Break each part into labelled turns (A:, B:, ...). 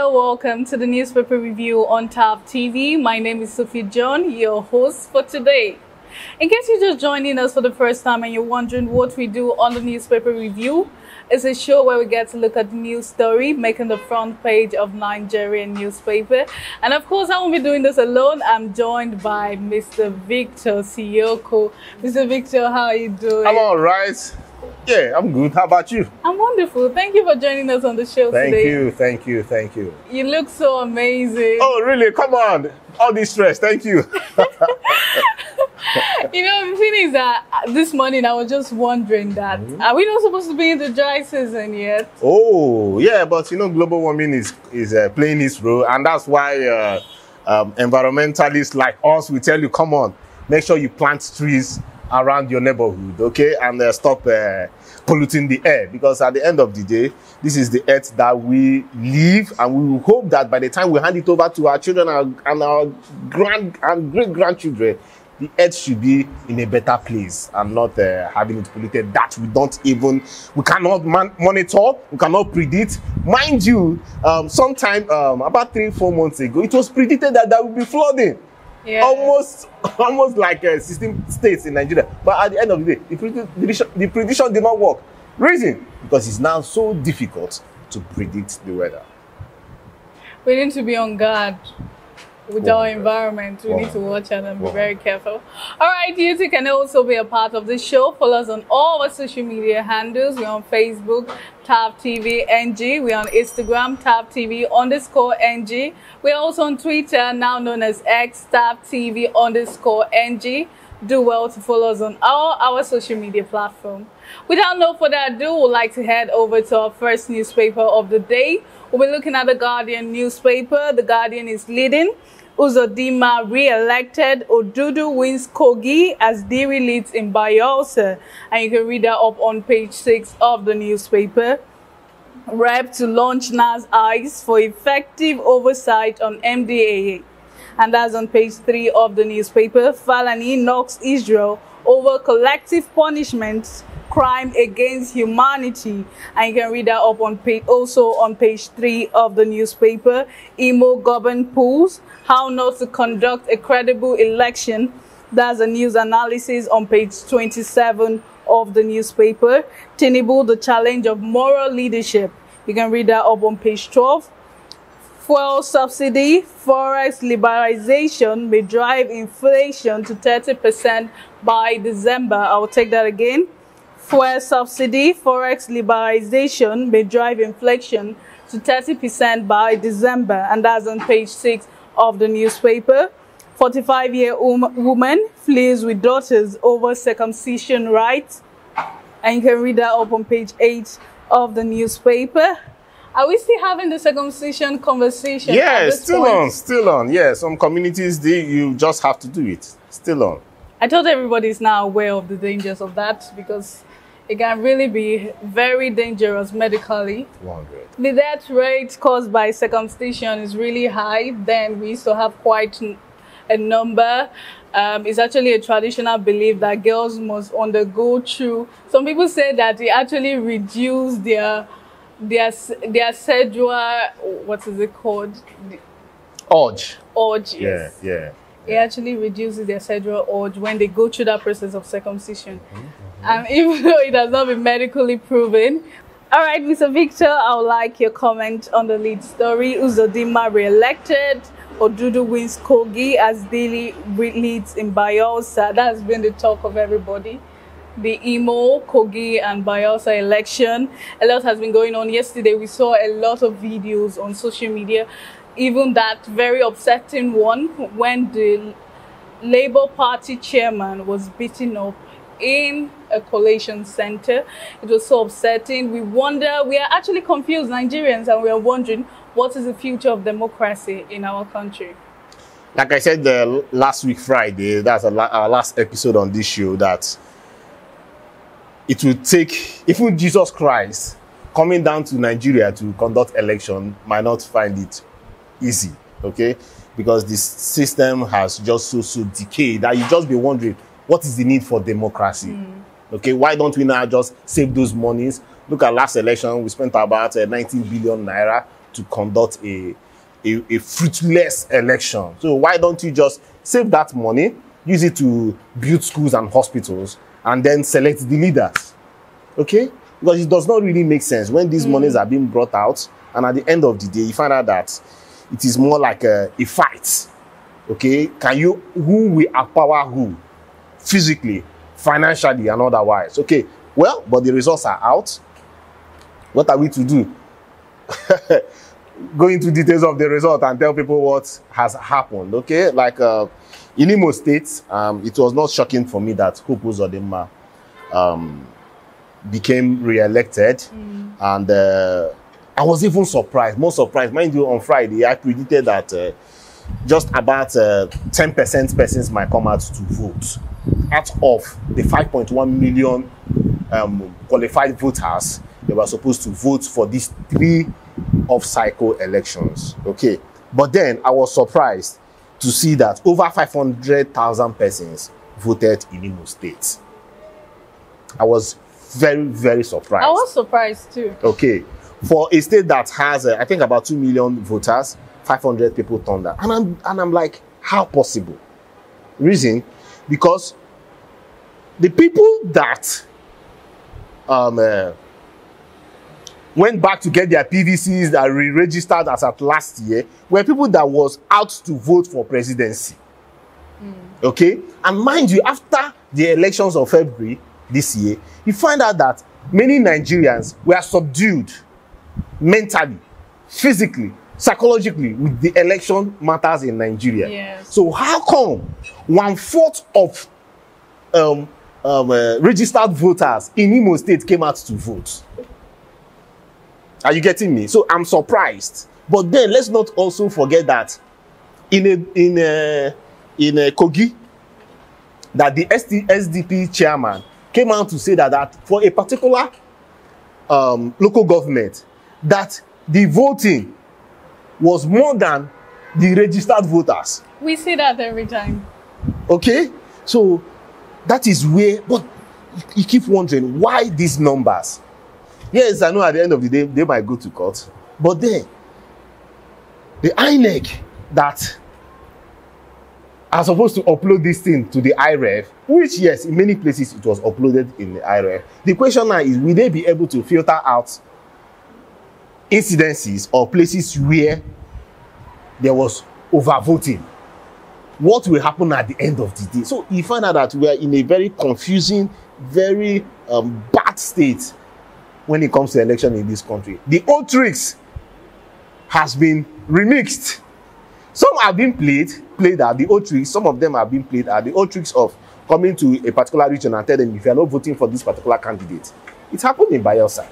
A: Hello, welcome to the newspaper review on TAP TV. My name is Sophie John, your host for today. In case you're just joining us for the first time and you're wondering what we do on the newspaper review, it's a show where we get to look at the news story making the front page of Nigerian newspaper. And of course, I won't be doing this alone. I'm joined by Mr. Victor Siyoko. Mr. Victor, how are you doing?
B: I'm all right. Yeah, I'm good. How about you?
A: I'm wonderful. Thank you for joining us on the show today.
B: Thank you.
A: You look so amazing.
B: Oh, really? Come on. All this stress. Thank you.
A: You know, the thing is that this morning I was just wondering that, are we not supposed to be in the dry season yet?
B: Oh, yeah, but you know, global warming is playing its role, and that's why environmentalists like us will tell you, come on, make sure you plant trees around your neighborhood, okay, and stop polluting the air, because at the end of the day, this is the earth that we live, and we will hope that by the time we hand it over to our children and our great-grandchildren, the earth should be in a better place and not having it polluted that we cannot monitor, we cannot predict. Mind you, sometime about 3-4 months ago, it was predicted that there will be flooding. Yeah. Almost like 16 states in Nigeria. But at the end of the day, the prediction did not work. Reason? Because it's now so difficult to predict the weather.
A: We need to be on guard with our environment. We need to watch out and be very careful. All right, you too can also be a part of the show. Follow us on all our social media handles. We're on Facebook, TAP TV NG. We're on Instagram, TAP TV_NG. We're also on Twitter, now known as X, TAP TV_NG. Do well to follow us on all our social media platforms. Without no further ado, we'd like to head over to our first newspaper of the day. We'll be looking at the Guardian newspaper. The Guardian is leading. Uzodimma re-elected. Ododo wins Kogi as Diri leads in Bayelsa. And you can read that up on page 6 of the newspaper. Rep to launch NAS eyes for effective oversight on MDAA. And that's on page 3 of the newspaper. Falani knocks Israel over collective punishments, crime against humanity. And you can read that up on also on page 3 of the newspaper. Imo govern pools, how not to conduct a credible election. That's a news analysis on page 27 of the newspaper. Tinubu, the challenge of moral leadership. You can read that up on page 12. Fuel subsidy, forex liberalization may drive inflation to 30% by December. I'll take that again. Fuel subsidy, forex liberalization may drive inflation to 30% by December. And that's on page 6 of the newspaper. 45-year woman flees with daughters over circumcision rights. And you can read that up on page 8 of the newspaper. Are we still having the circumcision conversation?
B: Yeah, still on. Yeah, some communities, you just have to do it. Still on.
A: I thought everybody is now aware of the dangers of that, because it can really be very dangerous medically.
B: 100.
A: The death rate caused by circumcision is really high. Then we used to have quite a number. It's actually a traditional belief that girls must undergo through. Some people say that it actually reduce their sexual, what is it called?
B: Urge.
A: Yes.
B: Yeah.
A: It actually reduces their sexual urge when they go through that process of circumcision. And even though it has not been medically proven. All right, Mr. Victor, I would like your comment on the lead story. Uzodimma re-elected. Ododo wins Kogi as Diri leads in Bayelsa. That has been the talk of everybody. The Imo, Kogi, and Bayelsa election. A lot has been going on. Yesterday, we saw a lot of videos on social media. Even that very upsetting one when the Labour Party chairman was beaten up in a collation center. It was so upsetting. We are actually confused Nigerians, and we are wondering what is the future of democracy in our country.
B: Like I said last week Friday, that's our last episode on this show, that it will take, even Jesus Christ coming down to Nigeria to conduct election might not find it easy, okay? Because this system has just so decayed that you just be wondering, what is the need for democracy? Okay, why don't we now just save those monies? Look at last election, we spent about 19 billion naira to conduct a fruitless election. So why don't you just save that money, use it to build schools and hospitals, and then select the leaders? Okay? Because it does not really make sense when these monies are being brought out, and at the end of the day, you find out that it is more like a fight. Okay? Who will empower who? Physically, financially, and otherwise. Okay? Well, but the results are out. What are we to do? Go into details of the result and tell people what has happened. Okay? Like in Imo State, it was not shocking for me that Hope Uzodimma became re-elected, and I was even surprised, more surprised. Mind you, on Friday I predicted that just about 10% persons might come out to vote out of the 5.1 million qualified voters they were supposed to vote for these 3 off-cycle elections. Okay, but then I was surprised to see that over 500,000 persons voted in Imo State. I was very, very surprised.
A: I was surprised too.
B: Okay, for a state that has I think about 2 million voters, 500 people turned out, and I'm like, how possible? Reason, because the people that went back to get their PVCs that re-registered as at last year were people that was out to vote for presidency. Okay, and mind you, after the elections of February this year, you find out that many Nigerians were subdued mentally, physically, psychologically with the election matters in Nigeria.
A: Yes.
B: So how come 1/4 of registered voters in Imo State came out to vote? Are you getting me? So I'm surprised. But then let's not also forget that in Kogi, that the SDP chairman came out to say that for a particular local government, that the voting was more than the registered voters.
A: We see that every time.
B: Okay, so that is where, but you keep wondering why these numbers. Yes, I know at the end of the day they might go to court, but then the INEC that are supposed to upload this thing to the IREF, which yes, in many places it was uploaded in the IREF. The question now is, will they be able to filter out incidences or places where there was overvoting? What will happen at the end of the day? So you find out that we are in a very confusing, very bad state when it comes to election in this country. The old tricks has been remixed. Some have been played at the old tricks. Some of them have been played at the old tricks of coming to a particular region and tell them, if you are not voting for this particular candidate. It happened in Bayelsa.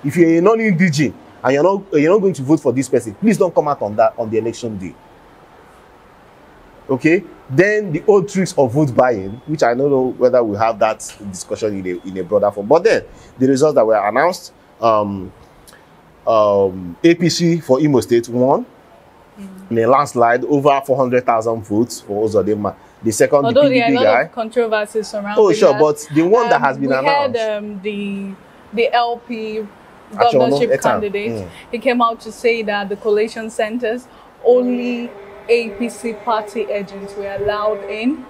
B: If you're a non-indigene and you're not going to vote for this person, please don't come out on the election day. Okay, then the old tricks of vote buying, which I don't know whether we have that discussion in a broader form. But then the results that were announced, APC for Imo State won in a landslide, over 400,000 votes for Uzodimma. The second,
A: although
B: the PDP
A: there are a lot
B: guy.
A: of controversies surrounding
B: Oh, sure,
A: that.
B: but the one that has been announced.
A: We had the LP governorship candidate. He came out to say that the collation centers, only APC party agents were allowed in.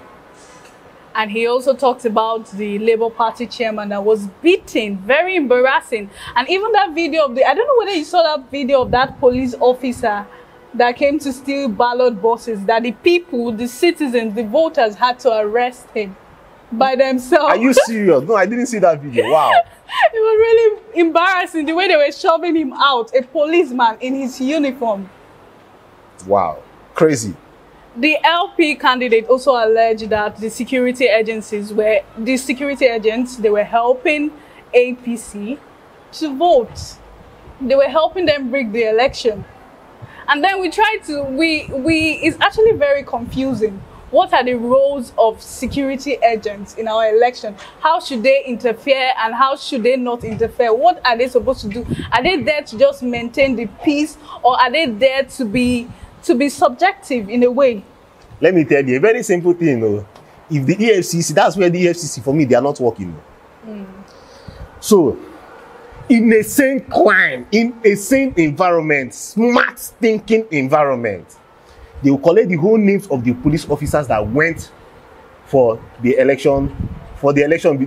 A: And he also talked about the Labour Party chairman that was beaten, very embarrassing. And even that video of I don't know whether you saw that video of that police officer that came to steal ballot boxes, that the people, the citizens, the voters had to arrest him by themselves.
B: Are you serious? No, I didn't see that video. Wow.
A: It was really embarrassing the way they were shoving him out, a policeman in his uniform.
B: Wow. Crazy.
A: The LP candidate also alleged that the security agents, they were helping APC to vote. They were helping them rig the election. And then it's actually very confusing. What are the roles of security agents in our election? How should they interfere and how should they not interfere? What are they supposed to do? Are they there to just maintain the peace, or are they there to be subjective in a way?
B: Let me tell you a very simple thing. Though. If the EFCC, that's where the EFCC, for me, they are not working. So in a sane climb, in a sane environment, smart thinking environment, they will collect the whole names of the police officers that went for the election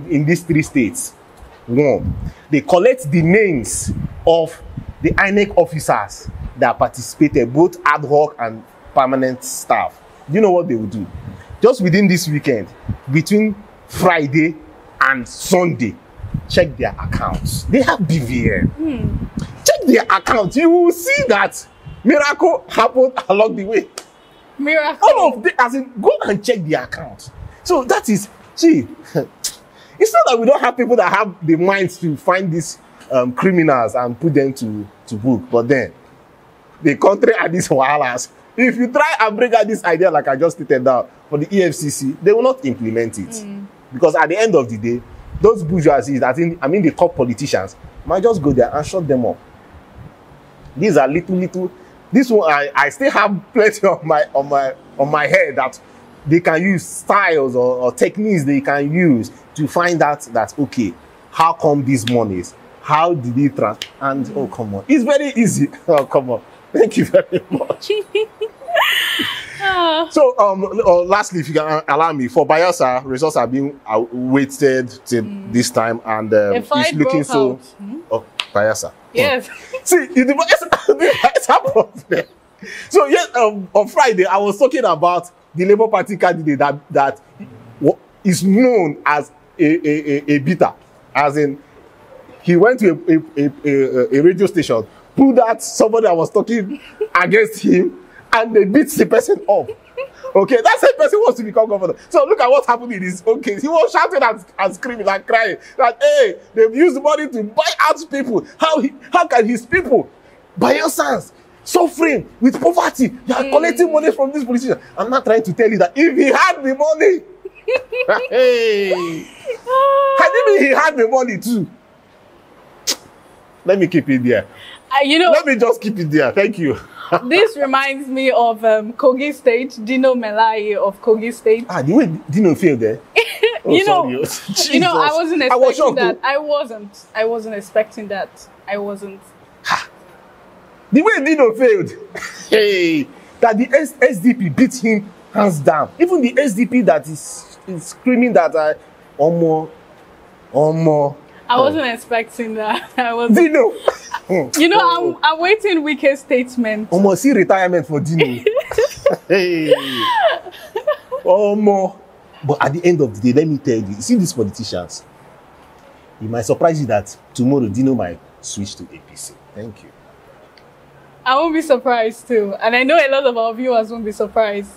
B: in these 3 states. 1, they collect the names of the INEC officers that participated, both ad hoc and permanent staff. Do you know what they will do? Just within this weekend, between Friday and Sunday, check their accounts. They have BVN. Check their accounts. You will see that miracle happened along the way.
A: Miracle.
B: All of them, as in, go and check their accounts. So that is, see, it's not that we don't have people that have the minds to find these criminals and put them to book, but then the country are these wahalas. If you try and bring out this idea like I just stated out for the EFCC, they will not implement it. Because at the end of the day, those bourgeoisies, the top politicians, might just go there and shut them up. These are little. This one, I still have plenty on my head that they can use styles or techniques they can use to find out that, okay, how come these monies? How did it transfer? And oh, come on, it's very easy. Oh, come on. Thank you very much. So, lastly, if you can allow me, for Bayelsa, results are being awaited till this time, and it's looking so. Oh, Bayelsa.
A: Yes.
B: See, it's a problem. So, yes, on Friday, I was talking about the Labour Party candidate that is known as a beater, as in he went to a radio station, pulled out somebody that was talking against him, and they beat the person up. Okay, that same person wants to become governor. So look at what happened in his own case. He was shouting and screaming and crying that, hey, they've used money to buy out people. How can his people, Bayelsans, suffering with poverty, they are collecting money from this politician? I'm not trying to tell you that if he had the money, hey, had he had the money too. Let me keep it there. Let me just keep it there. Thank you.
A: This reminds me of Kogi State, Dino Melai of Kogi State.
B: The way Dino failed there.
A: I wasn't expecting that. I wasn't expecting that. I wasn't.
B: The way Dino failed, hey, that the SDP beat him hands down. Even the SDP that is screaming that Omo.
A: I wasn't expecting that. I wasn't.
B: Dino.
A: I'm waiting Wike's statement.
B: Almost see retirement for Dino. Hey. But at the end of the day, let me tell you, see these politicians, it might surprise you that tomorrow Dino might switch to APC. Thank you.
A: I won't be surprised too. And I know a lot of our viewers won't be surprised.